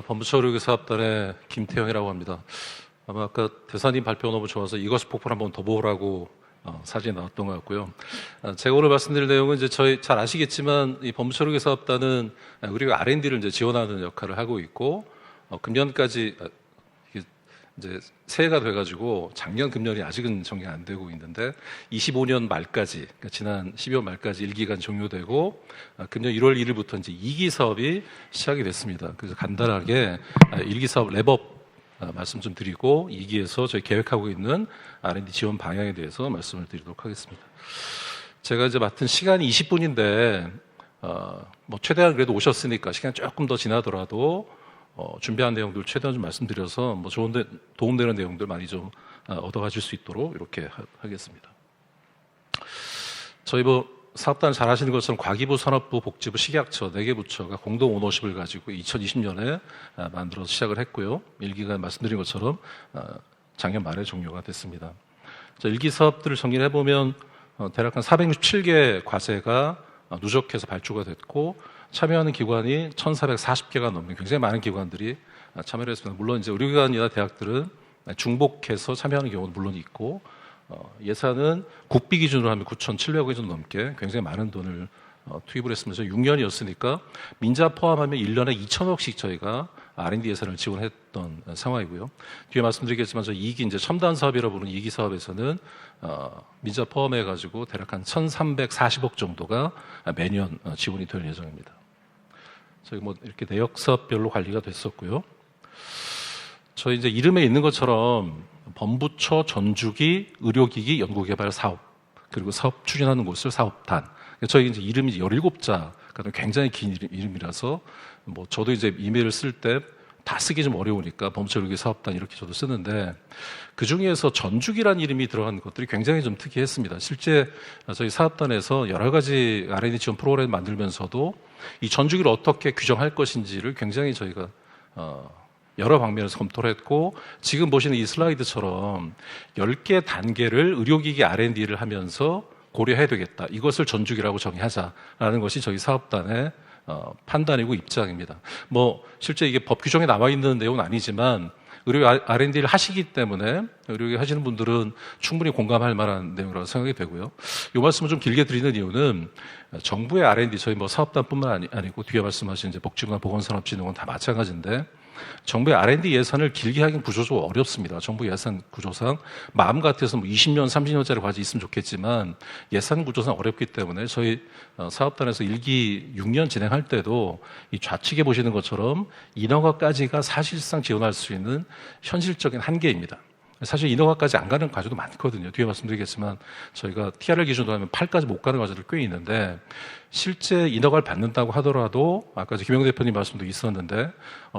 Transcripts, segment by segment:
범부처의료기 사업단의 김태형이라고 합니다. 아마 아까 대사님 발표 너무 좋아서 이것을 폭포를 한번 더 보라고 사진이 나왔던 것 같고요. 제가 오늘 말씀드릴 내용은 이제 저희 잘 아시겠지만 이 범부처의료기 사업단은 우리가 R&D를 이제 지원하는 역할을 하고 있고 금년까지 이제 새해가 돼가지고 작년 금년이 아직은 정리가 안 되고 있는데 25년 말까지 그러니까 지난 12월 말까지 1기간 종료되고 금년 1월 1일부터 이제 2기 사업이 시작이 됐습니다. 그래서 간단하게 1기 사업 랩업 말씀 좀 드리고 2기에서 저희 계획하고 있는 R&D 지원 방향에 대해서 말씀을 드리도록 하겠습니다. 제가 이제 맡은 시간이 20분인데 뭐 최대한 그래도 오셨으니까 시간 조금 더 지나더라도 준비한 내용들 최대한 좀 말씀드려서 뭐 좋은데 도움되는 내용들 많이 좀 얻어가실 수 있도록 이렇게 하겠습니다. 저희 뭐 사업단 잘 아시는 것처럼 과기부, 산업부, 복지부, 식약처 4개 부처가 공동 오너십을 가지고 2020년에 만들어서 시작을 했고요. 1기가 말씀드린 것처럼 작년 말에 종료가 됐습니다. 1기 사업들을 정리를 해보면 대략 한 467개 과제가 누적해서 발주가 됐고 참여하는 기관이 1,440개가 넘는 굉장히 많은 기관들이 참여를 했습니다. 물론 이제 의료기관이나 대학들은 중복해서 참여하는 경우도 물론 있고 예산은 국비 기준으로 하면 9,700억 원 정도 넘게 굉장히 많은 돈을 투입을 했습니다. 6년이었으니까 민자 포함하면 1년에 2,000억씩 저희가 R&D 예산을 지원했던 상황이고요. 뒤에 말씀드리겠지만 저 2기 이제 첨단 사업이라고 부르는 2기 사업에서는 민자 포함해가지고 대략 한 1,340억 정도가 매년 지원이 될 예정입니다. 저희 뭐 이렇게 내역 사업별로 관리가 됐었고요. 저희 이제 이름에 있는 것처럼 범부처 전주기 의료기기 연구개발 사업 그리고 사업 추진하는 곳을 사업단. 저희 이제 이름이 17자, 굉장히 긴 이름이라서 뭐 저도 이제 이메일을 쓸 때 다 쓰기 좀 어려우니까 범부처의료기 사업단 이렇게 저도 쓰는데 그 중에서 전주기란 이름이 들어간 것들이 굉장히 좀 특이했습니다. 실제 저희 사업단에서 여러 가지 R&D 지원 프로그램 만들면서도 이 전주기를 어떻게 규정할 것인지를 굉장히 저희가 여러 방면에서 검토를 했고 지금 보시는 이 슬라이드처럼 10개 단계를 의료기기 R&D를 하면서 고려해야 되겠다. 이것을 전주기라고 정의하자라는 것이 저희 사업단의 판단이고 입장입니다. 뭐 실제 이게 법 규정에 나와 있는 내용은 아니지만 의료 R&D를 하시기 때문에 의료기 하시는 분들은 충분히 공감할 만한 내용이라고 생각이 되고요. 이 말씀을 좀 길게 드리는 이유는 정부의 R&D 저희 뭐 사업단뿐만 아니고 뒤에 말씀하신 이제 복지부나 보건산업진흥원 다 마찬가지인데 정부의 R&D 예산을 길게 하긴 구조적으로 어렵습니다. 정부 예산 구조상 마음 같아서 뭐 20년, 30년짜리 과제 있으면 좋겠지만 예산 구조상 어렵기 때문에 저희 사업단에서 1기 6년 진행할 때도 이 좌측에 보시는 것처럼 인허가까지가 사실상 지원할 수 있는 현실적인 한계입니다. 사실 인허가까지 안 가는 과제도 많거든요. 뒤에 말씀드리겠지만 저희가 TRL 기준으로 하면 8까지 못 가는 과제들 꽤 있는데 실제 인허가를 받는다고 하더라도 아까 김영 대표님 말씀도 있었는데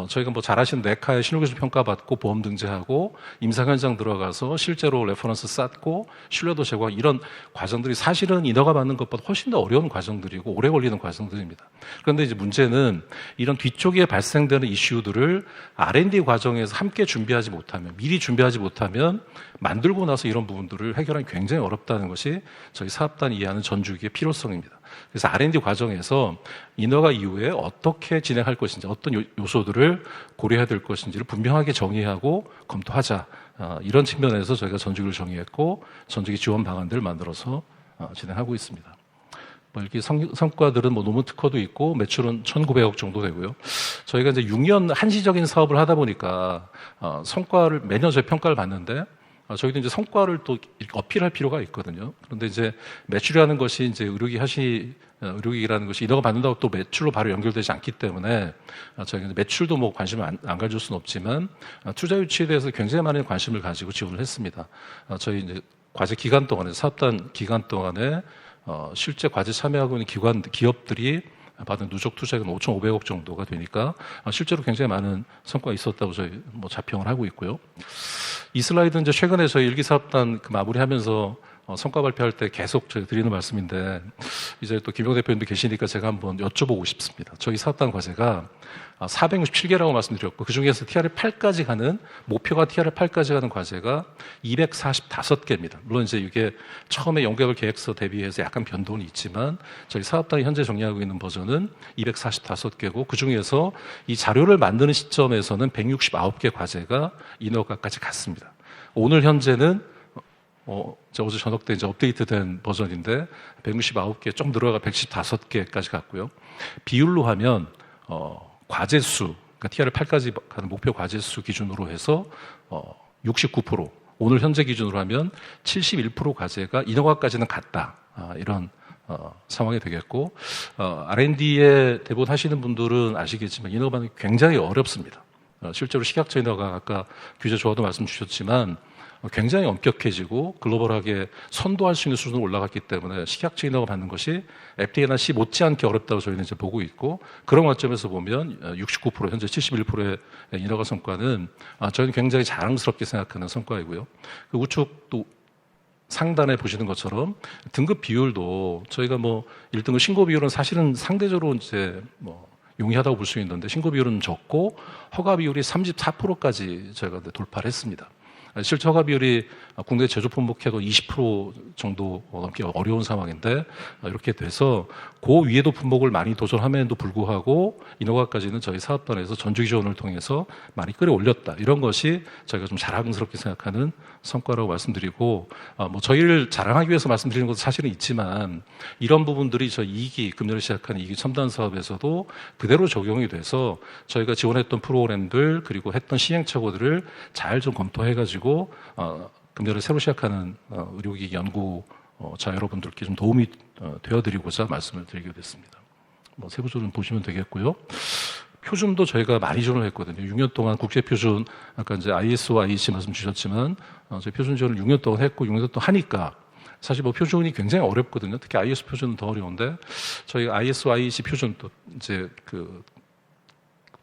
저희가 뭐 잘 아시는 네카의 신용기술 평가받고 보험 등재하고 임상 현장 들어가서 실제로 레퍼런스 쌓고 신뢰도 제고하고 이런 과정들이 사실은 인허가 받는 것보다 훨씬 더 어려운 과정들이고 오래 걸리는 과정들입니다. 그런데 이제 문제는 이런 뒤쪽에 발생되는 이슈들을 R&D 과정에서 함께 준비하지 못하면 미리 준비하지 못하면 만들고 나서 이런 부분들을 해결하기 굉장히 어렵다는 것이 저희 사업단이 이해하는 전주기의 필요성입니다. 그래서 R&D 과정에서 인허가 이후에 어떻게 진행할 것인지 어떤 요소들을 고려해야 될 것인지를 분명하게 정의하고 검토하자. 이런 측면에서 저희가 전주기를 정의했고 전주기 지원 방안들을 만들어서 진행하고 있습니다. 뭐 이렇게 성과들은 뭐 논문 특허도 있고 매출은 1,900억 정도 되고요. 저희가 이제 6년 한시적인 사업을 하다 보니까 성과를 매년 저희 평가를 받는데 저희도 이제 성과를 또 어필할 필요가 있거든요. 그런데 이제 매출이라는 것이 이제 의료기기라는 것이 인허가 받는다고 또 매출로 바로 연결되지 않기 때문에 저희가 매출도 뭐 관심을 안 가질 수는 없지만 투자 유치에 대해서 굉장히 많은 관심을 가지고 지원을 했습니다. 저희 이제 과제 기간 동안에 사업단 기간 동안에 실제 과제 참여하고 있는 기업들이 받은 누적 투자액은 5,500억 정도가 되니까 실제로 굉장히 많은 성과가 있었다고 저희 뭐 자평을 하고 있고요. 이 슬라이드는 이제 최근에 저희 1기 사업단 마무리하면서 성과 발표할 때 계속 저희 드리는 말씀인데 이제 또 김용 대표님도 계시니까 제가 한번 여쭤보고 싶습니다. 저희 사업단 과제가 467개라고 말씀드렸고 그중에서 TRL 8까지 가는 목표가 TRL 8까지 가는 과제가 245개입니다. 물론 이제 이게 처음에 연구개발 계획서 대비해서 약간 변동은 있지만 저희 사업단이 현재 정리하고 있는 버전은 245개고 그중에서 이 자료를 만드는 시점에서는 169개 과제가 인허가까지 갔습니다. 오늘 현재는 어제 저녁 때 이제 업데이트된 버전인데 169개 좀 늘어가 115개까지 갔고요. 비율로 하면 과제 수, 그러니까 TRL 8까지 가는 목표 과제 수 기준으로 해서 69%, 오늘 현재 기준으로 하면 71% 과제가 인허가까지는 갔다. 이런 상황이 되겠고 R&D에 대부분 하시는 분들은 아시겠지만 인허가는 굉장히 어렵습니다. 실제로 식약처 인허가 아까 규제 조화도 말씀 주셨지만 굉장히 엄격해지고 글로벌하게 선도할 수 있는 수준으로 올라갔기 때문에 식약처 인허가 받는 것이 FDA나 C 못지않게 어렵다고 저희는 이제 보고 있고 그런 관점에서 보면 69% 현재 71%의 인허가 성과는 저희는 굉장히 자랑스럽게 생각하는 성과이고요. 그 우측 또 상단에 보시는 것처럼 등급 비율도 저희가 1등급 신고 비율은 사실은 상대적으로 이제 용이하다고 볼 수 있는데 신고 비율은 적고 허가 비율이 34%까지 저희가 돌파를 했습니다. 실제 허가 비율이 국내 제조 품목해도 20% 정도 넘기 어려운 상황인데 이렇게 돼서 그 위에도 품목을 많이 도전함에도 불구하고 인허가까지는 저희 사업단에서 전주기 지원을 통해서 많이 끌어올렸다. 이런 것이 저희가 좀 자랑스럽게 생각하는 성과라고 말씀드리고 저희를 자랑하기 위해서 말씀드리는 것도 사실은 있지만 이런 부분들이 저희 2기 금년에 시작한 2기 첨단 사업에서도 그대로 적용이 돼서 저희가 지원했던 프로그램들 그리고 했던 시행착오들을 잘 좀 검토해가지고 금년에 새로 시작하는 의료기기 연구자 여러분들께 좀 도움이 되어드리고자 말씀을 드리게 됐습니다. 세부적으로 보시면 되겠고요. 표준도 저희가 많이 지원을 했거든요. 6년 동안 국제표준, 아까 이제 IS와 IEC 말씀 주셨지만, 저희 표준 지원을 6년 동안 했고, 6년 동안 하니까, 사실 표준이 굉장히 어렵거든요. 특히 IS 표준은 더 어려운데, 저희 IS와 IEC 표준도 이제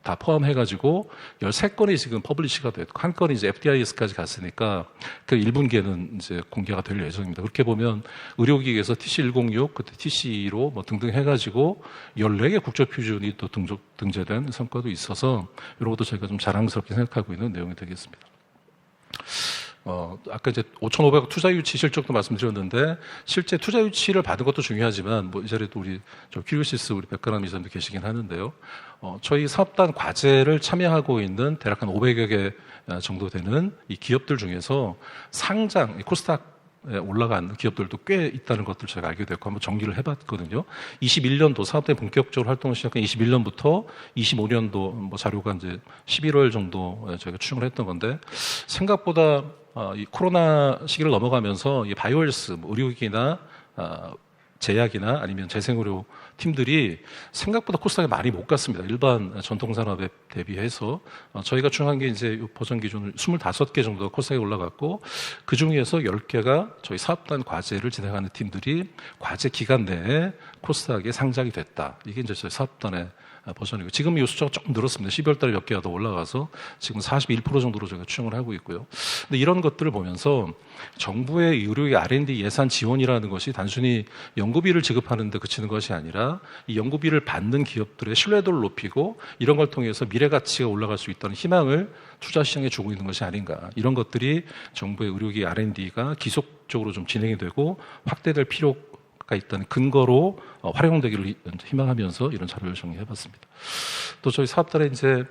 다 포함해가지고 13건이 지금 퍼블리시가 됐고 한 건이 이제 FDIS까지 갔으니까 그 1분기에는 이제 공개가 될 예정입니다. 그렇게 보면 의료기기에서 TC106, 그때 TC로 등등 해가지고 14개 국제표준이 또 등재된 성과도 있어서 이런 것도 저희가 좀 자랑스럽게 생각하고 있는 내용이 되겠습니다. 아까 이제 5,500억 투자 유치 실적도 말씀드렸는데 실제 투자 유치를 받은 것도 중요하지만 이 자리에도 우리 큐리오시스 우리 백가람 이사님도 계시긴 하는데요. 저희 사업단 과제를 참여하고 있는 대략 한 500여 개 정도 되는 이 기업들 중에서 상장 코스닥에 올라간 기업들도 꽤 있다는 것들 제가 알게 됐고 한번 정리를 해봤거든요. 21년도 사업단이 본격적으로 활동을 시작한 21년부터 25년도 자료가 이제 11월 정도 저희가 추정을 했던 건데 생각보다 이 코로나 시기를 넘어가면서 이 바이오헬스, 의료기기나 제약이나 아니면 재생의료 팀들이 생각보다 코스닥에 많이 못 갔습니다. 일반 전통산업에 대비해서 저희가 추정한 게 이제 버전 기준을 25개 정도가 코스닥에 올라갔고 그 중에서 10개가 저희 사업단 과제를 진행하는 팀들이 과제 기간 내에 코스닥에 상장이 됐다. 이게 이제 저희 사업단의 버전이고 지금 이 숫자가 조금 늘었습니다. 12월 달에 몇 개가 더 올라가서 지금 41% 정도로 저희가 추정을 하고 있고요. 근데 이런 것들을 보면서 정부의 의료의 R&D 예산 지원이라는 것이 단순히 연구비를 지급하는 데 그치는 것이 아니라 이 연구비를 받는 기업들의 신뢰도를 높이고 이런 걸 통해서 미래 가치가 올라갈 수 있다는 희망을 투자 시장에 주고 있는 것이 아닌가. 이런 것들이 정부의 의료기 R&D가 기속적으로 좀 진행이 되고 확대될 필요가 있다는 근거로 활용되기를 희망하면서 이런 자료를 정리해봤습니다. 또 저희 사업단에 이제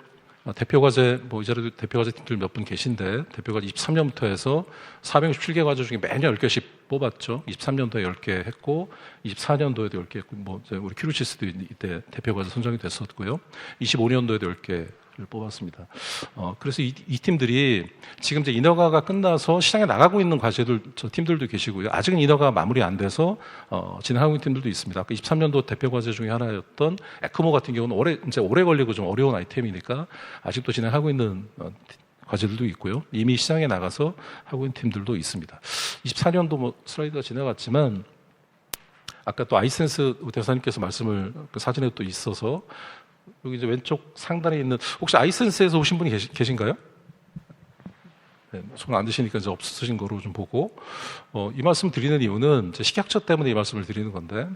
대표 과제, 이 자리도 대표 과제 팀들 몇 분 계신데, 대표 과제 23년부터 해서 467개 과제 중에 매년 10개씩 뽑았죠. 23년도에 10개 했고, 24년도에도 10개 했고, 우리 큐리시스도 이때 대표 과제 선정이 됐었고요. 25년도에도 10개를 뽑았습니다. 그래서 이 팀들이 지금 이제 인허가가 끝나서 시장에 나가고 있는 과제들, 팀들도 계시고요. 아직은 인허가가 마무리 안 돼서, 진행하고 있는 팀들도 있습니다. 아까 23년도 대표 과제 중에 하나였던 에크모 같은 경우는 오래 걸리고 좀 어려운 아이템이니까 아직도 진행하고 있는 과제들도 있고요. 이미 시장에 나가서 하고 있는 팀들도 있습니다. 24년도 슬라이드가 지나갔지만 아까 또 아이센스 대사님께서 말씀을 사진에 또 있어서 여기 이제 왼쪽 상단에 있는 혹시 아이센스에서 오신 분이 계신가요? 손 안 드시니까 이제 없으신 거로 좀 보고, 이 말씀 드리는 이유는 이제 식약처 때문에 이 말씀을 드리는 건데,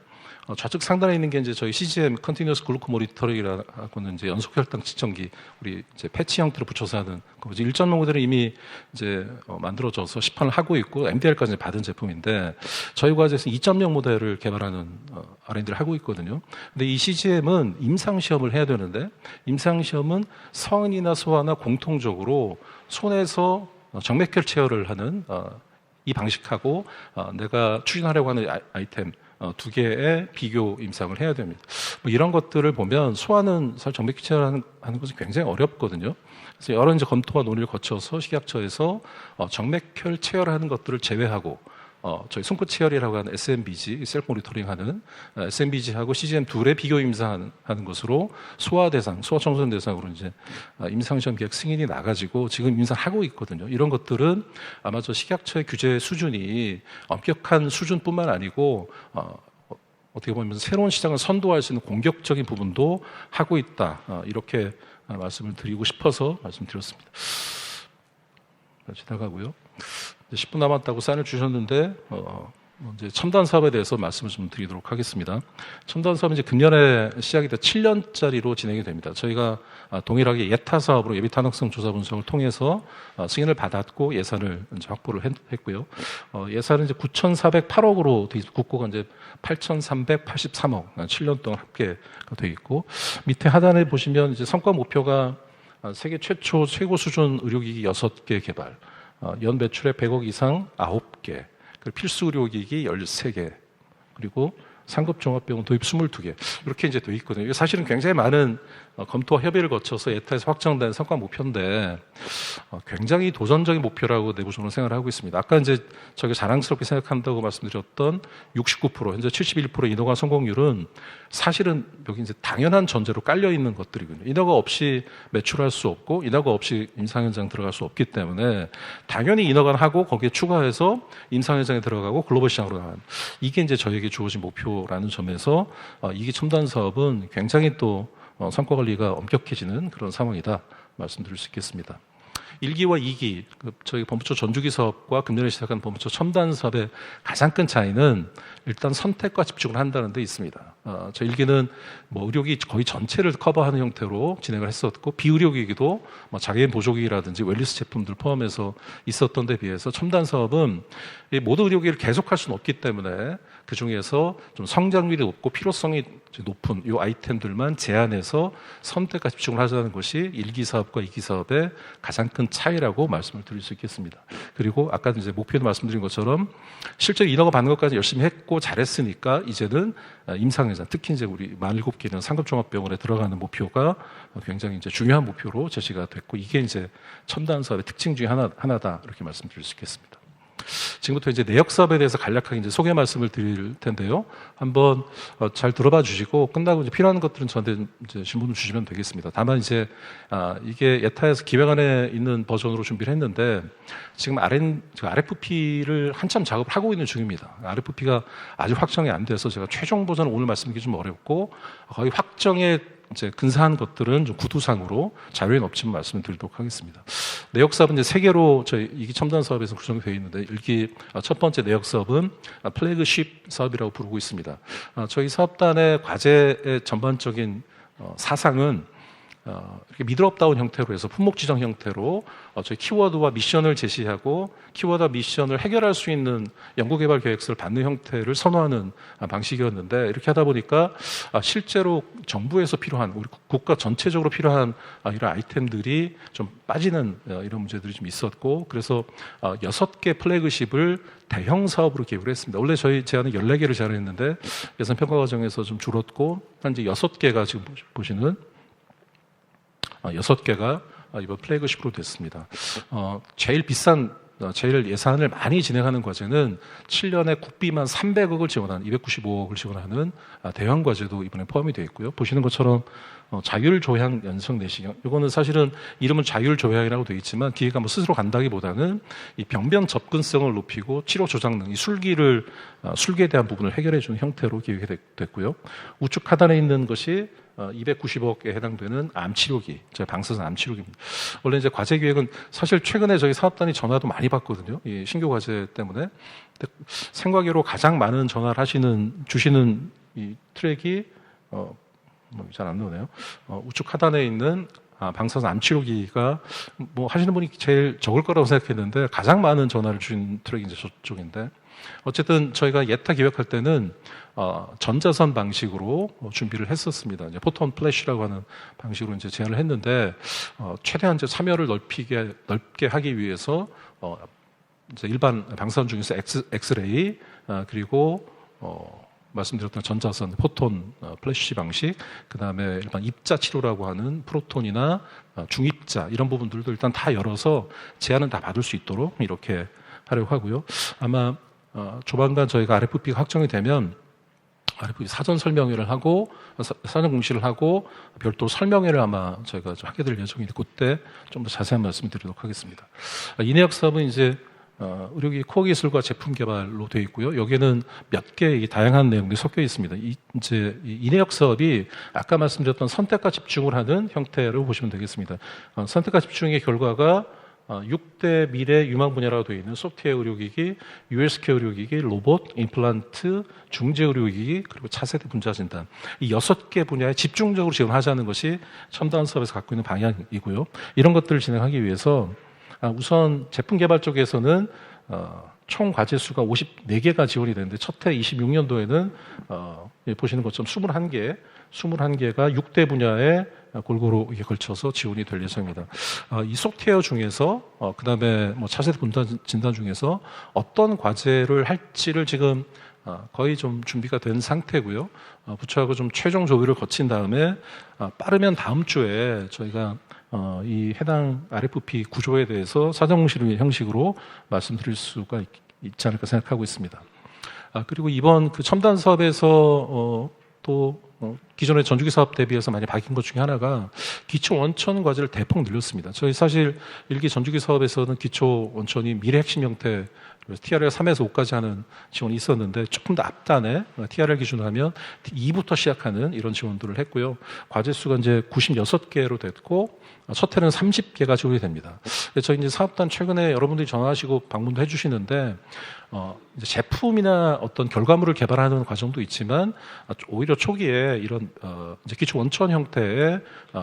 좌측 상단에 있는 게 이제 저희 CGM Continuous Glucose Monitoring이라고는 이제 연속 혈당 측정기, 우리 이제 패치 형태로 붙여서 하는 거지. 일전 모델은 이미 이제 만들어져서 시판을 하고 있고 MDR까지 받은 제품인데, 저희 과제에서 2.0 모델을 개발하는 R&D를 하고 있거든요. 근데 이 CGM은 임상 시험을 해야 되는데, 임상 시험은 성인이나 소아나 공통적으로 손에서 정맥혈 체열을 하는 이 방식하고 내가 추진하려고 하는 아이템 두 개의 비교 임상을 해야 됩니다. 뭐 이런 것들을 보면 소아는 사실 정맥혈 체열하는 것은 굉장히 어렵거든요. 그래서 여러 이제 검토와 논의를 거쳐서 식약처에서 정맥혈 체열하는 것들을 제외하고 저희 손끝 체열이라고 하는 SMBG, 셀프 모니터링 하는 SMBG하고 CGM 둘의 비교 임상하는 것으로 소아 대상, 소아 청소년 대상으로 이제 임상시험 계획 승인이 나가지고 지금 임상하고 있거든요. 이런 것들은 아마 저 식약처의 규제 수준이 엄격한 수준뿐만 아니고 어떻게 보면 새로운 시장을 선도할 수 있는 공격적인 부분도 하고 있다. 이렇게 말씀을 드리고 싶어서 말씀드렸습니다. 지나가고요. 10분 남았다고 사인을 주셨는데 이제 첨단 사업에 대해서 말씀을 좀 드리도록 하겠습니다. 첨단 사업은 이제 금년에 시작이 돼 7년짜리로 진행이 됩니다. 저희가 동일하게 예타 사업으로 예비 탄력성 조사 분석을 통해서 승인을 받았고 예산을 이제 확보를 했고요. 예산은 이제 9,408억으로 국고가 이제 8,383억, 7년 동안 합계가 되어 있고, 밑에 하단에 보시면 이제 성과 목표가 세계 최초 최고 수준 의료기기 6개 개발, 연 매출액 100억 이상 9개, 그리고 필수 의료기기 13개, 그리고 상급 종합병원 도입 22개, 이렇게 이제 되어 있거든요. 이게 사실은 굉장히 많은 검토와 협의를 거쳐서 예타에서 확정된 성과 목표인데, 굉장히 도전적인 목표라고 내부적으로 생각을 하고 있습니다. 아까 이제 저게 자랑스럽게 생각한다고 말씀드렸던 69%, 현재 71% 인허가 성공률은 사실은 여기 이제 당연한 전제로 깔려 있는 것들이거든요. 인허가 없이 매출할 수 없고, 인허가 없이 임상 현장 들어갈 수 없기 때문에 당연히 인허가를 하고 거기에 추가해서 임상 현장에 들어가고 글로벌 시장으로 나가는, 이게 이제 저에게 주어진 목표라는 점에서 이게 첨단 사업은 굉장히 또 성과 관리가 엄격해지는 그런 상황이다 말씀드릴 수 있겠습니다. 1기와 2기, 저희 범부처 전주기 사업과 금년에 시작한 범부처 첨단 사업의 가장 큰 차이는 일단 선택과 집중을 한다는 데 있습니다. 저 1기는 뭐 의료기 거의 전체를 커버하는 형태로 진행을 했었고, 비의료기기도 뭐 장애인 보조기기라든지 웰리스 제품들 포함해서 있었던 데 비해서 첨단 사업은 모든 의료기기를 계속할 수는 없기 때문에 그 중에서 좀 성장률이 높고 필요성이 높은 이 아이템들만 제한해서 선택과 집중을 하자는 것이 1기 사업과 2기 사업의 가장 큰 차이라고 말씀을 드릴 수 있겠습니다. 그리고 아까 이제 목표도 말씀드린 것처럼 실제 인허가 받는 것까지 열심히 했고 잘했으니까 이제는 임상회장, 특히 이제 우리 47개는 상급종합병원에 들어가는 목표가 굉장히 이제 중요한 목표로 제시가 됐고, 이게 이제 첨단 사업의 특징 중에 하나다 이렇게 말씀드릴 수 있겠습니다. 지금부터 이제 내역 사업에 대해서 간략하게 이제 소개 말씀을 드릴 텐데요. 한번 잘 들어봐 주시고 끝나고 이제 필요한 것들은 저한테 이제 질문을 주시면 되겠습니다. 다만 이제 이게 예타에서 기획안에 있는 버전으로 준비를 했는데 지금 RFP를 한참 작업을 하고 있는 중입니다. RFP가 아직 확정이 안 돼서 제가 최종 버전을 오늘 말씀드리기 좀 어렵고, 거의 확정에 이제 근사한 것들은 좀 구두상으로 자료에는 없지만 말씀을 드리도록 하겠습니다. 내역 사업은 이제 3개로 저희 2기 첨단 사업에서 구성이 되어 있는데, 1기 첫 번째 내역 사업은 플래그십 사업이라고 부르고 있습니다. 저희 사업단의 과제의 전반적인 사상은 이렇게 미드업다운 형태로 해서 품목 지정 형태로 저희 키워드와 미션을 제시하고 키워드와 미션을 해결할 수 있는 연구개발 계획서를 받는 형태를 선호하는 방식이었는데, 이렇게 하다 보니까 실제로 정부에서 필요한, 우리 국가 전체적으로 필요한 이런 아이템들이 좀 빠지는 이런 문제들이 좀 있었고, 그래서 6개 플래그십을 대형 사업으로 기획을 했습니다. 원래 저희 제안은 14개를 제안했는데 예산 평가 과정에서 좀 줄었고, 현재 6개가 지금 보시는 6개가 이번 플래그십으로 됐습니다. 제일 예산을 많이 진행하는 과제는 7년에 국비만 300억을 지원하는, 295억을 지원하는 대형 과제도 이번에 포함이 되어 있고요. 보시는 것처럼 자율조향 연성 내시경. 이거는 사실은 이름은 자율조향이라고 되어 있지만 기계가 뭐 스스로 간다기보다는 이 병변 접근성을 높이고 치료 조작 능, 이 술기에 대한 부분을 해결해 주는 형태로 기획이 됐고요. 우측 하단에 있는 것이 290억에 해당되는 암치료기, 저희 방사선 암치료기입니다. 원래 이제 과제 기획은 사실 최근에 저희 사업단이 전화도 많이 받거든요. 이 신규 과제 때문에. 생과계로 가장 많은 전화를 주시는 이 트랙이 잘 안 나오네요. 우측 하단에 있는 방사선 암치료기가 뭐 하시는 분이 제일 적을 거라고 생각했는데 가장 많은 전화를 주신 트랙이 이제 저쪽인데 어쨌든 저희가 예타 기획할 때는 전자선 방식으로 준비를 했었습니다. 이제 포톤 플래시라고 하는 방식으로 이제 제안을 했는데 최대한 이제 참여를 넓게 하기 위해서 이제 일반 방사선 중에서 엑스레이 그리고 말씀드렸던 전자선, 포톤, 플래시 방식, 그 다음에 일반 입자 치료라고 하는 프로톤이나 중입자 이런 부분들도 일단 다 열어서 제안은 다 받을 수 있도록 이렇게 하려고 하고요. 아마 조만간 저희가 RFP가 확정이 되면 RFP 사전 설명회를 하고 사전 공시를 하고 별도 설명회를 아마 저희가 좀 하게 될 예정인데 그때 좀 더 자세한 말씀을 드리도록 하겠습니다. 인해역 사업은 이제 의료기 코어 기술과 제품 개발로 되어 있고요. 여기에는 몇 개의 다양한 내용들이 섞여 있습니다. 이제 인해역 사업이 아까 말씀드렸던 선택과 집중을 하는 형태로 보시면 되겠습니다. 선택과 집중의 결과가 6대 미래 유망 분야라고 되어 있는 소프트웨어 의료기기, USK 의료기기, 로봇, 임플란트, 중재 의료기기, 그리고 차세대 분자 진단. 이 6개 분야에 집중적으로 지원하자는 것이 첨단 사업에서 갖고 있는 방향이고요. 이런 것들을 진행하기 위해서 우선 제품 개발 쪽에서는 총 과제 수가 54개가 지원이 되는데 첫 해 26년도에는 보시는 것처럼 21개가 6대 분야에 골고루 걸쳐서 지원이 될 예정입니다. 이 소프트웨어 중에서 그다음에 뭐 차세대 분자 진단 중에서 어떤 과제를 할지를 지금 거의 좀 준비가 된 상태고요. 부처하고 좀 최종 조율을 거친 다음에 빠르면 다음 주에 저희가 이 해당 RFP 구조에 대해서 사전 공시 형식으로 말씀드릴 수가 있지 않을까 생각하고 있습니다. 그리고 이번 그 첨단 사업에서 또 기존의 전주기 사업 대비해서 많이 바뀐 것 중에 하나가 기초 원천 과제를 대폭 늘렸습니다. 저희 사실 1기 전주기 사업에서는 기초 원천이 미래 핵심 형태 TRL 3에서 5까지 하는 지원이 있었는데 조금 더 앞단에 TRL 기준으로 하면 2부터 시작하는 이런 지원들을 했고요. 과제 수가 이제 96개로 됐고 첫 해는 30개가 지원이 됩니다. 저희 이제 사업단 최근에 여러분들이 전화하시고 방문도 해주시는데 이제 제품이나 어떤 결과물을 개발하는 과정도 있지만 오히려 초기에 이런 이제 기초 원천 형태의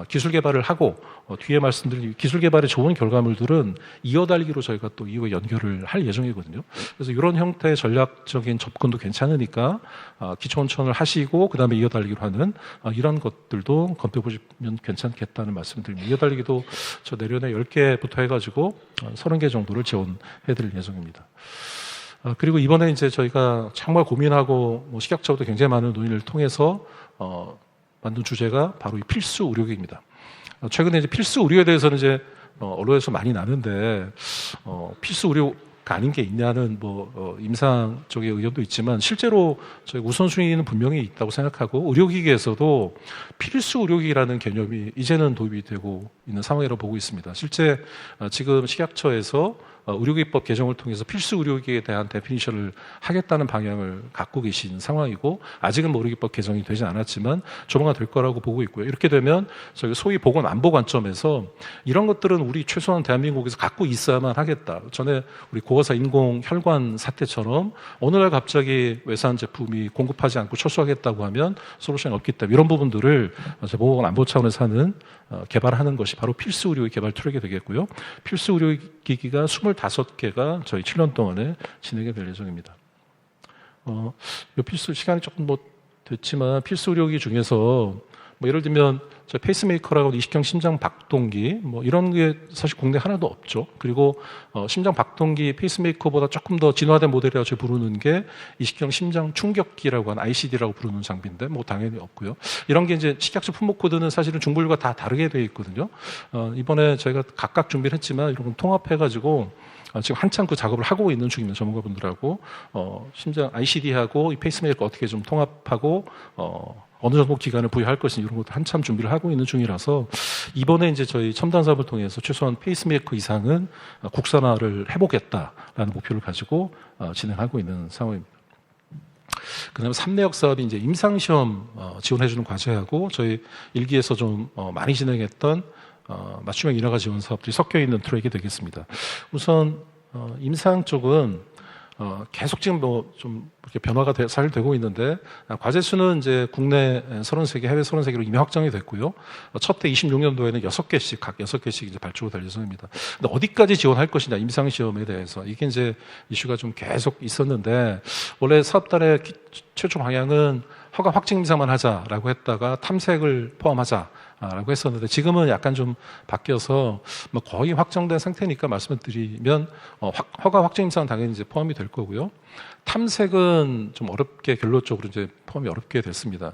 기술 개발을 하고 뒤에 말씀드린 기술 개발에 좋은 결과물들은 이어달기로 저희가 또 이후에 연결을 할 예정이거든요. 그래서 이런 형태의 전략적인 접근도 괜찮으니까 기초 원천을 하시고 그 다음에 이어달기로 하는 이런 것들도 검토해보시면 괜찮겠다는 말씀드립니다. 이어달기도 저 내년에 10개부터 해가지고 30개 정도를 지원해드릴 예정입니다. 그리고 이번에 이제 저희가 정말 고민하고 식약처도 굉장히 많은 논의를 통해서 만든 주제가 바로 이 필수 의료기입니다. 최근에 이제 필수 의료에 대해서는 이제 언론에서 많이 나는데 필수 의료가 아닌 게 있냐는 임상 쪽의 의견도 있지만 실제로 저희 우선순위는 분명히 있다고 생각하고 의료기기에서도 필수 의료기라는 개념이 이제는 도입이 되고 있는 상황이라고 보고 있습니다. 실제 지금 식약처에서 의료기법 개정을 통해서 필수 의료기에 대한 데피니션을 하겠다는 방향을 갖고 계신 상황이고 아직은 의료기법 개정이 되지 않았지만 조만간 될 거라고 보고 있고요. 이렇게 되면 저희 소위 보건 안보 관점에서 이런 것들은 우리 최소한 대한민국에서 갖고 있어야만 하겠다. 전에 우리 고가사 인공 혈관 사태처럼 어느 날 갑자기 외산 제품이 공급하지 않고 철수하겠다고 하면 솔루션이 없기 때문에 이런 부분들을 보건 안보 차원에서 하는 개발하는 것이 바로 필수 의료기 개발 트랙이 되겠고요. 필수 의료기기가 25개가 저희 7년 동안에 진행이 될 예정입니다. 이 필수 시간이 조금 됐지만 필수 의료기 중에서 예를 들면 저 페이스메이커라고 이식형 심장 박동기 이런 게 사실 국내 하나도 없죠. 그리고 심장 박동기 페이스메이커보다 조금 더 진화된 모델이라고 저희 부르는 게 이식형 심장 충격기라고 하는 ICD라고 부르는 장비인데 당연히 없고요. 이런 게 이제 식약처 품목 코드는 사실은 중분류가 다 다르게 되어 있거든요. 이번에 저희가 각각 준비를 했지만 이런 건 통합해가지고 지금 한참 그 작업을 하고 있는 중입니다. 전문가분들하고 심장 ICD하고 이 페이스메이커 어떻게 좀 통합하고 어느 정도 기간을 부여할 것인지 이런 것도 한참 준비를 하고 있는 중이라서 이번에 이제 저희 첨단 사업을 통해서 최소한 페이스메이커 이상은 국산화를 해보겠다라는 목표를 가지고 진행하고 있는 상황입니다. 그다음에 3내역 사업이 이제 임상시험 지원해주는 과제하고 저희 일기에서 좀 많이 진행했던 맞춤형 인허가 지원 사업들이 섞여 있는 트랙이 되겠습니다. 우선 임상 쪽은 계속 지금 뭐 좀 이렇게 변화가 잘 되고 있는데 과제 수는 이제 국내 33개, 해외 33개로 이미 확정이 됐고요. 첫 해 26년도에는 6개씩 각 6개씩 이제 발주가 될 예정입니다. 근데 어디까지 지원할 것이냐 임상 시험에 대해서 이게 이제 이슈가 좀 계속 있었는데 원래 사업단의 최초 방향은 허가 확증 임상만 하자라고 했다가 탐색을 포함하자라고 했었는데 지금은 약간 좀 바뀌어서 뭐 거의 확정된 상태니까 말씀을 드리면 허가 확증 임상은 당연히 이제 포함이 될 거고요. 탐색은 좀 어렵게 결론적으로 이제 포함이 어렵게 됐습니다.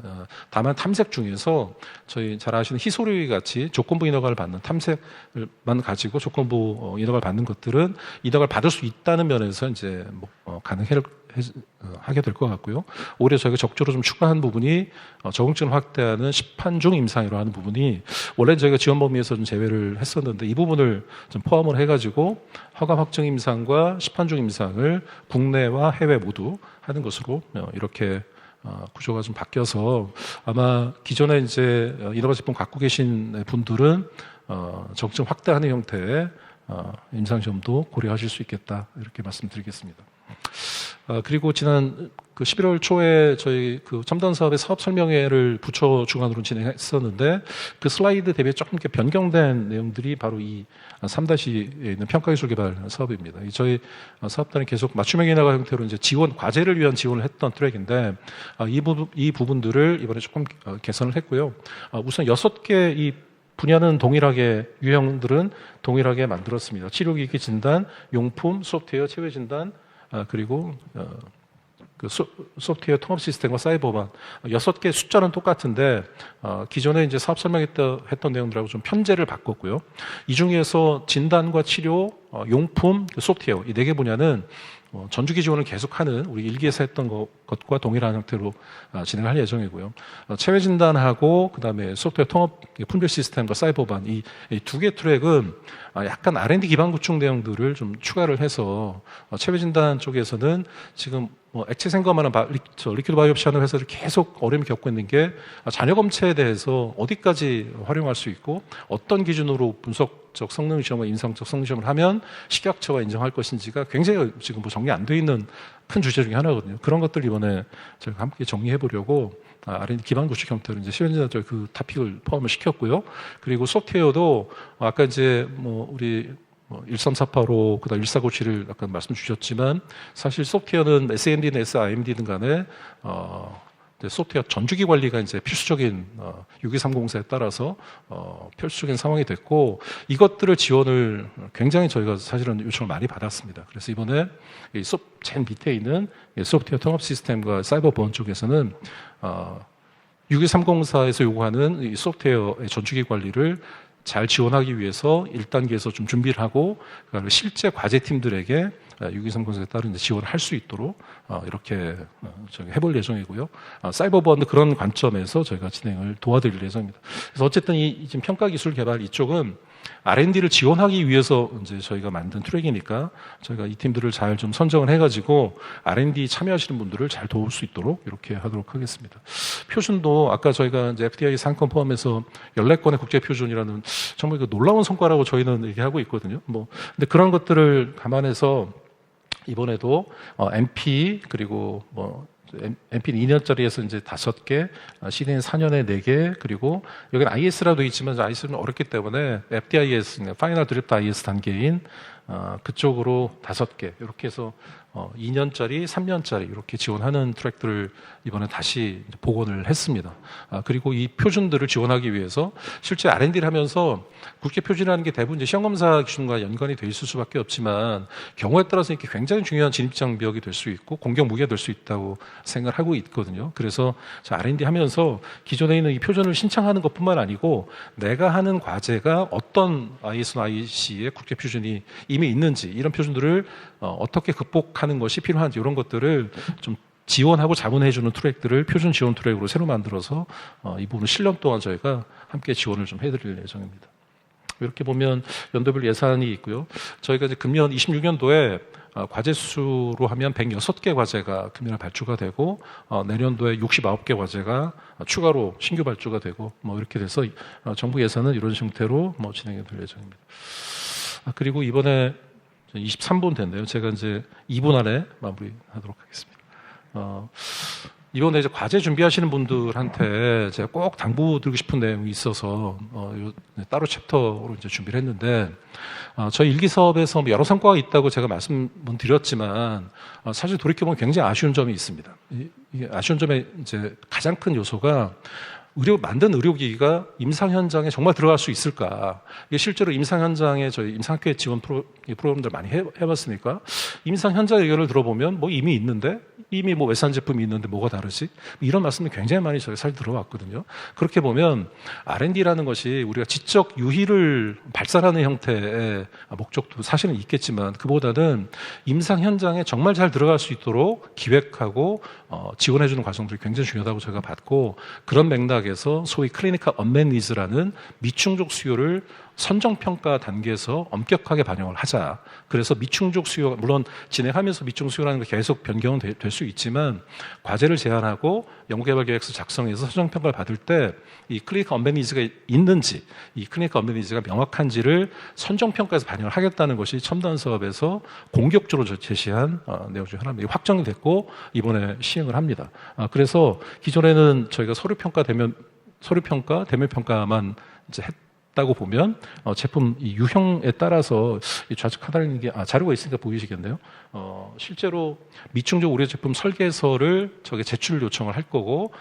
다만 탐색 중에서 저희 잘 아시는 희소리 같이 조건부 인허가를 받는 탐색만 가지고 조건부 인허가를 받는 것들은 인허가를 받을 수 있다는 면에서 이제 하게 될 것 같고요. 오히려 저희가 적극적으로 좀 추가한 부분이 적응증을 확대하는 시판중 임상이라고 하는 부분이 원래 저희가 지원 범위에서 좀 제외를 했었는데 이 부분을 좀 포함을 해가지고 허가 확정 임상과 시판중 임상을 국내와 해외 모두 하는 것으로 이렇게 구조가 좀 바뀌어서 아마 기존에 이제 인허가 제품 갖고 계신 분들은 적증 확대하는 형태의 임상시험도 고려하실 수 있겠다 이렇게 말씀드리겠습니다. 그리고 지난 그 11월 초에 저희 그 첨단 사업의 사업 설명회를 부처 주관으로 진행했었는데 그 슬라이드 대비해 조금 이렇게 변경된 내용들이 바로 이 3-에 있는 평가기술 개발 사업입니다. 저희 사업단이 계속 맞춤형 인허가 형태로 이제 과제를 위한 지원을 했던 트랙인데 이 부분들을 이번에 조금 개선을 했고요. 우선 6개 이 분야는 동일하게 유형들은 동일하게 만들었습니다. 치료기기 진단, 용품, 소프트웨어, 체외 진단 그리고 그 소프트웨어 통합 시스템과 사이버반 6개 숫자는 똑같은데 기존에 이제 사업 설명했던 내용들하고 좀 편제를 바꿨고요. 이 중에서 진단과 치료, 용품, 소프트웨어 이 4개 분야는 전주기 지원을 계속하는 우리 일기에서 했던 것과 동일한 형태로 진행할 예정이고요. 체외 진단하고 그다음에 소프트웨어 통합 분별 시스템과 사이버반 이 2개 트랙은 약간 R&D 기반 구축 내용들을 좀 추가를 해서 체외 진단 쪽에서는 지금 액체 생검하는 리퀴드 바이옵시 하는 회사들 계속 어려움이 겪고 있는 게 잔여 검체에 대해서 어디까지 활용할 수 있고 어떤 기준으로 분석적 성능 시험과 임상적 성능 시험을 하면 식약처가 인정할 것인지가 굉장히 지금 정리 안 돼 있는 큰 주제 중에 하나거든요. 그런 것들 이번에 저희가 함께 정리해 보려고 R&D 기반 구축 형태로 이제 시연진단 쪽 그 토픽을 포함을 시켰고요. 그리고 소프트웨어도 아까 이제 우리 13485, 그다음 1497을 아까 말씀 주셨지만 사실 소프트웨어는 SAMD든 SIMD든 간에 소프트웨어 전주기 관리가 이제 필수적인 6230사에 따라서 필수적인 상황이 됐고 이것들을 지원을 굉장히 저희가 사실은 요청을 많이 받았습니다. 그래서 이번에 제일 밑에 있는 소프트웨어 통합 시스템과 사이버 보안 쪽에서는 62304에서 요구하는 이 소프트웨어의 전주기 관리를 잘 지원하기 위해서 1단계에서 좀 준비를 하고 그다음에 실제 과제팀들에게 6230에 따른 지원을 할 수 있도록 이렇게 해볼 예정이고요. 사이버 보안도 그런 관점에서 저희가 진행을 도와드릴 예정입니다. 그래서 어쨌든 이 지금 평가 기술 개발 이쪽은 R&D를 지원하기 위해서 이제 저희가 만든 트랙이니까 저희가 이 팀들을 잘 좀 선정을 해가지고 R&D 참여하시는 분들을 잘 도울 수 있도록 이렇게 하도록 하겠습니다. 표준도 아까 저희가 이제 FDI 상권 포함해서 14건의 국제 표준이라는 정말 그 놀라운 성과라고 저희는 얘기하고 있거든요. 근데 그런 것들을 감안해서 이번에도 MP 그리고 MP는 2년짜리에서 이제 5개, CD는 4년에 4개, 그리고 여기는 IS라도 있지만 IS는 어렵기 때문에 FDIS, 파이널 드래프트 IS 단계인 그쪽으로 5개 이렇게 해서 2년짜리, 3년짜리 이렇게 지원하는 트랙들을 이번에 다시 복원을 했습니다. 그리고 이 표준들을 지원하기 위해서 실제 R&D를 하면서 국제 표준이라는 게 대부분 이제 시험검사 기준과 연관이 돼 있을 수밖에 없지만 경우에 따라서 이렇게 굉장히 중요한 진입장벽이 될 수 있고 공격 무기가 될 수 있다고 생각을 하고 있거든요. 그래서 R&D 하면서 기존에 있는 이 표준을 신청하는 것뿐만 아니고 내가 하는 과제가 어떤 IS나 IC의 국제 표준이 이미 있는지 이런 표준들을 어떻게 극복하는 것이 필요한지 이런 것들을 좀 지원하고 자문해주는 트랙들을 표준 지원 트랙으로 새로 만들어서 이 부분은 7년 동안 저희가 함께 지원을 좀 해드릴 예정입니다. 이렇게 보면 연도별 예산이 있고요. 저희가 이제 금년 26년도에 과제 수로 하면 106개 과제가 금년에 발주가 되고 내년도에 69개 과제가 추가로 신규 발주가 되고 뭐 이렇게 돼서 정부 예산은 이런 형태로 뭐 진행이 될 예정입니다. 그리고 이번에 23분 됐네요. 제가 이제 2분 안에 마무리하도록 하겠습니다. 이번에 이제 과제 준비하시는 분들한테 제가 꼭 당부드리고 싶은 내용이 있어서 따로 챕터로 이제 준비를 했는데 저희 일기 사업에서 여러 성과가 있다고 제가 말씀은 드렸지만 사실 돌이켜보면 굉장히 아쉬운 점이 있습니다. 이게 아쉬운 점의 이제 가장 큰 요소가 만든 의료기기가 임상 현장에 정말 들어갈 수 있을까? 이게 실제로 임상 현장에 저희 임상학회 지원 프로그램들 많이 해봤으니까 임상 현장 의견을 들어보면 뭐 이미 있는데 이미 뭐 외산 제품이 있는데 뭐가 다르지? 이런 말씀이 굉장히 많이 저희 사실 들어왔거든요. 그렇게 보면 R&D라는 것이 우리가 지적 유희를 발산하는 형태의 목적도 사실은 있겠지만 그보다는 임상 현장에 정말 잘 들어갈 수 있도록 기획하고 지원해주는 과정들이 굉장히 중요하다고 제가 봤고 그런 맥락에서 소위 클리니컬 언맷 니즈라는 미충족 수요를 선정평가 단계에서 엄격하게 반영을 하자. 그래서 미충족 수요, 물론 진행하면서 미충족 수요라는 게 계속 변경은 될 수 있지만 과제를 제안하고 연구개발계획서 작성해서 선정평가를 받을 때 이 클리니컬 언맷 니즈가 있는지 이 클리니컬 언맷 니즈가 명확한지를 선정평가에서 반영을 하겠다는 것이 첨단 사업에서 공격적으로 제시한 내용 중 하나입니다. 확정이 됐고 이번에 시행을 합니다. 그래서 기존에는 저희가 서류평가, 대면평가만 이제 했다고 보면 제품 이 유형에 따라서 좌측하단에 게 자료가 있으니까 보이시겠네요. 실제로 미충족 의료 제품 설계서를 저게 제출 요청을 할 거고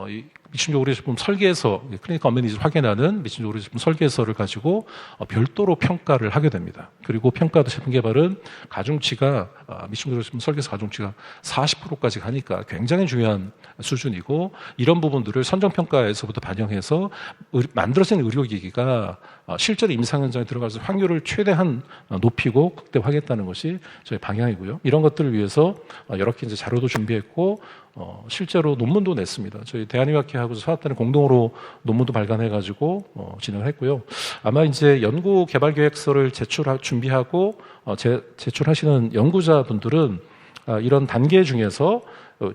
이 미충족 의료 제품 설계서 클리니컬 언맷 니즈를 확인하는 미충족 의료 제품 설계서를 가지고 별도로 평가를 하게 됩니다. 그리고 평가도 제품 개발은 가중치가 미충족 의료 제품 설계서 가중치가 40%까지 가니까 굉장히 중요한 수준이고 이런 부분들을 선정평가에서부터 반영해서 만들어진 의료기기가 실제로 임상 현장에 들어가서 확률을 최대한 높이고 극대화하겠다는 것이 저희 방향이고요. 이런 것들을 위해서 여러 개 이제 자료도 준비했고 실제로 논문도 냈습니다. 저희 대한의학회하고 사업단이 공동으로 논문도 발간해가지고 진행을 했고요. 아마 이제 연구개발계획서를 준비하고 제출하시는 연구자분들은 이런 단계 중에서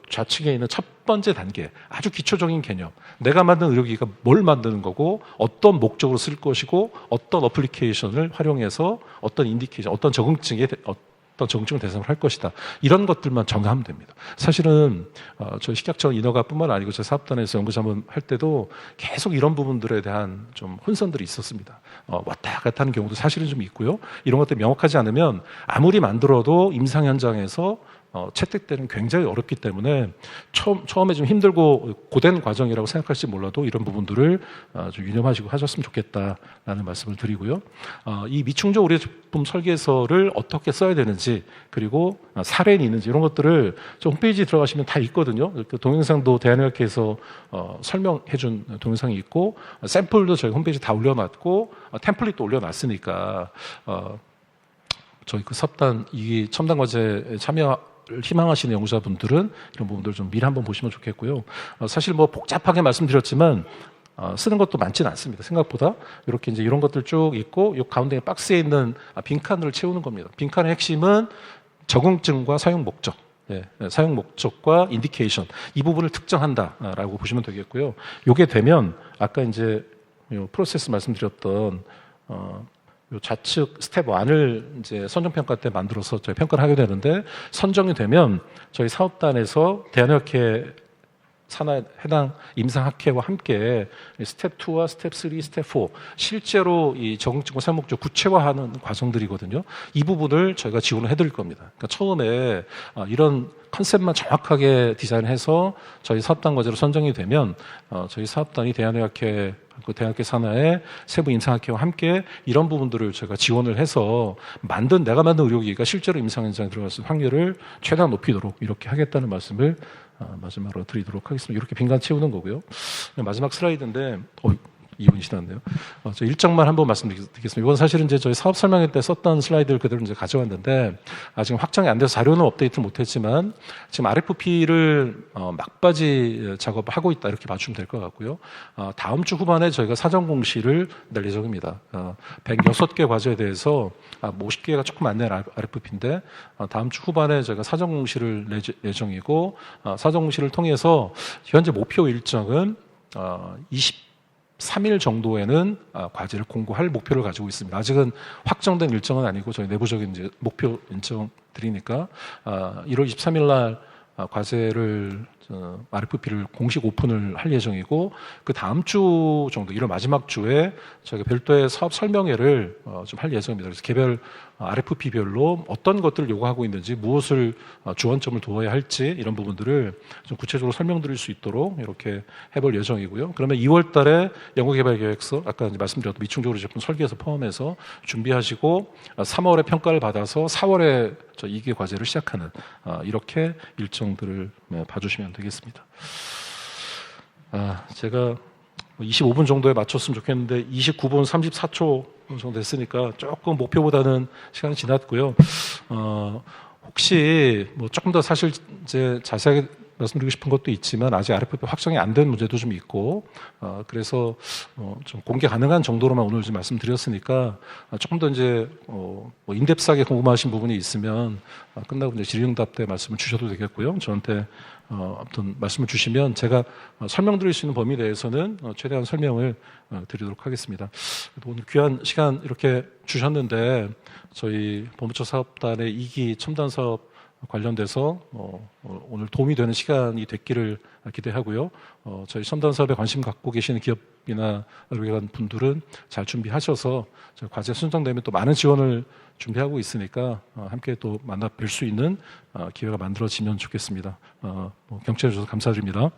좌측에 있는 첫 번째 단계, 아주 기초적인 개념. 내가 만든 의료기기가 뭘 만드는 거고, 어떤 목적으로 쓸 것이고, 어떤 어플리케이션을 활용해서 어떤 인디케이션, 어떤 적응증을 대상으로 할 것이다. 이런 것들만 정하면 됩니다. 사실은 저희 식약청 인허가뿐만 아니고 제 사업단에서 연구자문 할 때도 계속 이런 부분들에 대한 좀 혼선들이 있었습니다. 왔다 갔다 하는 경우도 사실은 좀 있고요. 이런 것들이 명확하지 않으면 아무리 만들어도 임상 현장에서 채택되는 굉장히 어렵기 때문에 처음에 좀 힘들고 고된 과정이라고 생각할지 몰라도 이런 부분들을 좀 유념하시고 하셨으면 좋겠다라는 말씀을 드리고요. 이 미충족 의료 제품 설계서를 어떻게 써야 되는지 그리고 사례는 있는지 이런 것들을 좀 홈페이지 들어가시면 다 있거든요. 그 동영상도 대한의학회에서 설명해준 동영상이 있고 샘플도 저희 홈페이지 다 올려놨고 템플릿도 올려놨으니까 저희 그 섭단 이 첨단 과제에 희망하시는 연구자분들은 이런 부분들 좀 미리 한번 보시면 좋겠고요. 사실 뭐 복잡하게 말씀드렸지만 쓰는 것도 많지는 않습니다. 생각보다 이렇게 이제 이런 것들 쭉 있고 이 가운데 박스에 있는 빈칸을 채우는 겁니다. 빈칸의 핵심은 적응증과 사용 목적, 사용 목적과 인디케이션 이 부분을 특정한다라고 보시면 되겠고요. 이게 되면 아까 이제 프로세스 말씀드렸던 요 좌측 스텝 1을 이제 선정평가 때 만들어서 저희 평가를 하게 되는데 선정이 되면 저희 사업단에서 대한의학회 산하 해당 임상학회와 함께 스텝 2와 스텝 3, 스텝 4 실제로 이 적응증과 사용 목적 구체화하는 과정들이거든요. 이 부분을 저희가 지원을 해드릴 겁니다. 그러니까 처음에 이런 컨셉만 정확하게 디자인해서 저희 사업단 과제로 선정이 되면 저희 사업단이 대한의학회 그 대학교 산하의 세부 임상학회와 함께 이런 부분들을 제가 지원을 해서 내가 만든 의료기기가 실제로 임상 현장에 들어갈 확률을 최대한 높이도록 이렇게 하겠다는 말씀을 마지막으로 드리도록 하겠습니다. 이렇게 빈칸 채우는 거고요. 마지막 슬라이드인데 2분이 지났네요. 저 일정만 한번 말씀드리겠습니다. 이건 사실은 이제 저희 사업 설명회 때 썼던 슬라이드를 그대로 이제 가져왔는데, 지금 확정이 안 돼서 자료는 업데이트를 못했지만, 지금 RFP를 막바지 작업을 하고 있다 이렇게 봐주시면 될 것 같고요. 다음 주 후반에 저희가 사전 공시를 낼 예정입니다. 106개 과제에 대해서 50개가 조금 안 된 RFP인데, 다음 주 후반에 저희가 사전 공시를 낼 예정이고, 사전 공시를 통해서 현재 목표 일정은 23일 정도에는 과제를 공고할 목표를 가지고 있습니다. 아직은 확정된 일정은 아니고 저희 내부적인 이제 목표 일정들이니까 1월 23일 날 과제를 RFP를 공식 오픈을 할 예정이고, 그 다음 주 정도 1월 마지막 주에 저희가 별도의 사업 설명회를 좀 할 예정입니다. 그래서 개별 RFP별로 어떤 것들을 요구하고 있는지, 무엇을 주안점을 두어야 할지 이런 부분들을 좀 구체적으로 설명드릴 수 있도록 이렇게 해볼 예정이고요. 그러면 2월 달에 연구개발계획서, 아까 이제 말씀드렸던 미충족으로 제품 설계에서 포함해서 준비하시고 3월에 평가를 받아서 4월에 저 2개 과제를 시작하는 이렇게 일정들을 봐주시면 되겠습니다. 제가 25분 정도에 맞췄으면 좋겠는데 29분 34초 정도 됐으니까 조금 목표보다는 시간이 지났고요. 혹시 뭐 조금 더 사실 이제 자세하게 말씀드리고 싶은 것도 있지만 아직 RFP 확정이 안 된 문제도 좀 있고, 그래서 좀 공개 가능한 정도로만 오늘 좀 말씀드렸으니까 조금 더 이제 뭐 인덱스하게 궁금하신 부분이 있으면 끝나고 이제 질의응답 때 말씀을 주셔도 되겠고요. 저한테 아무튼 말씀을 주시면 제가 설명드릴 수 있는 범위 내에서는 최대한 설명을 드리도록 하겠습니다. 오늘 귀한 시간 이렇게 주셨는데 저희 본부처 사업단의 2기 첨단 사업 관련돼서 오늘 도움이 되는 시간이 됐기를 기대하고요. 저희 첨단 사업에 관심 갖고 계시는 기업이나 의료기관 분들은 잘 준비하셔서 저희 과제 순정되면 또 많은 지원을 준비하고 있으니까 함께 또 만나 뵐 수 있는 기회가 만들어지면 좋겠습니다. 경청해 주셔서 감사드립니다.